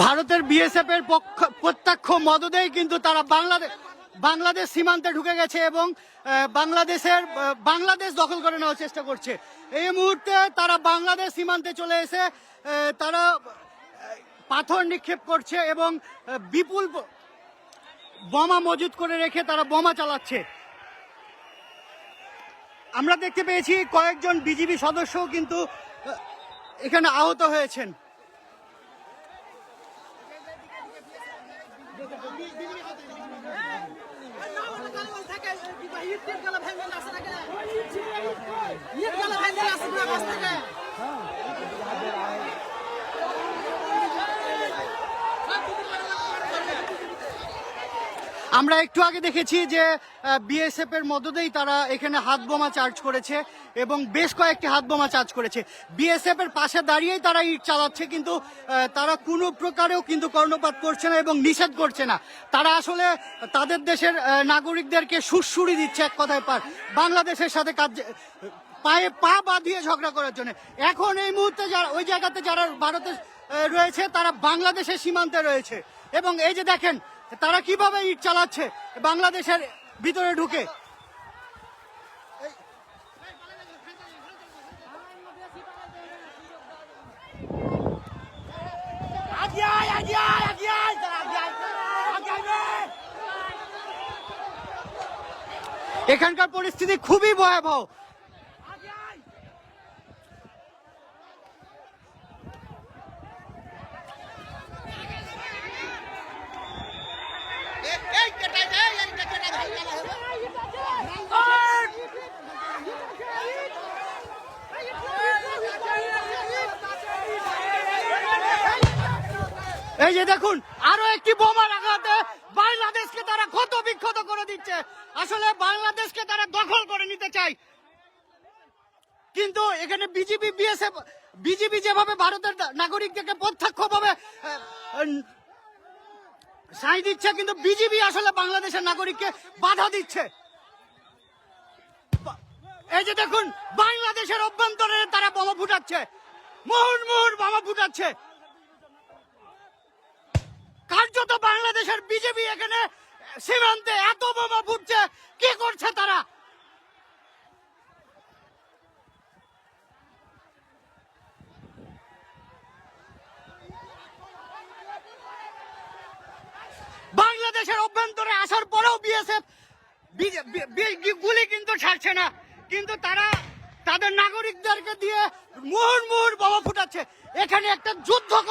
ভারতের বিএসএফ এর প্রত্যক্ষ মদদেই কিন্তু তারা বাংলাদেশ সীমান্তে ঢুকে গেছে এবং বাংলাদেশ দখল করে নেওয়ার চেষ্টা করছে। এই মুহূর্তে তারা বাংলাদেশ সীমান্তে চলে এসে তারা পাথর নিক্ষেপ করছে এবং বিপুল বোমা মজুত করে রেখে তারা বোমা চালাচ্ছে। আমরা দেখতে পেয়েছি কয়েকজন বিজিবি সদস্যও কিন্তু এখানে আহত হয়েছেন। আমরা একটু আগে দেখেছি যে বিএসএফ এর মদদেই তারা এখানে হাত বোমা চার্জ করেছে এবং বেশ কয়েকটি হাত বোমা চার্জ করেছে। বিএসএফ এর পাশে দাঁড়িয়েই তারা ইট চালাচ্ছে, কিন্তু তারা কোনো প্রকারেও কিন্তু কর্ণপাত করছে না এবং নিষেধ করছে না। তারা আসলে তাদের দেশের নাগরিকদেরকে সুড়সুড়ি দিচ্ছে এক কথায় বাংলাদেশের সাথে পায়ে পা বাঁধিয়ে ঝগড়া করার জন্য। এখন এই মুহূর্তে যারা ওই জায়গাতে যারা ভারতে রয়েছে তারা বাংলাদেশের সীমান্তে রয়েছে এবং এই যে দেখেন তারা কিভাবে ইট চালাচ্ছে বাংলাদেশের ভিতরে ঢুকে। এখানকার পরিস্থিতি খুবই ভয়াবহ। এই যে দেখুন আরো একটি বোমার আঘাতে বাংলাদেশকে তারা ক্ষত বিক্ষত করে দিচ্ছে। আসলে বাংলাদেশকে তারা দখল করে নিতে চায়, কিন্তু এখানে বিজিবি যেভাবে ভারতের নাগরিকদেরকে প্রত্যক্ষভাবে সাই দিচ্ছে, কিন্তু বিজিবি আসলে বাংলাদেশের নাগরিককে বাধা দিচ্ছে। এই যে দেখুন বাংলাদেশের অভ্যন্তরে তারা বোমা ফুটাচ্ছে, মুহুর্মুহুর বোমা ফুটাচ্ছে। কার্যত বাংলাদেশের বিজেপি এখানে সীমান্তে এত বোমা ফুটছে, কি করছে তারা? বাংলাদেশের অভ্যন্তরে আসার পরেও বিএসএফ গুলি কিন্তু ছাড়ছে না, কিন্তু তারা তাদের নাগরিকদেরকে দিয়ে মুহুর্মুহুর বোমা ফুটাচ্ছে। এখানে একটা যুদ্ধ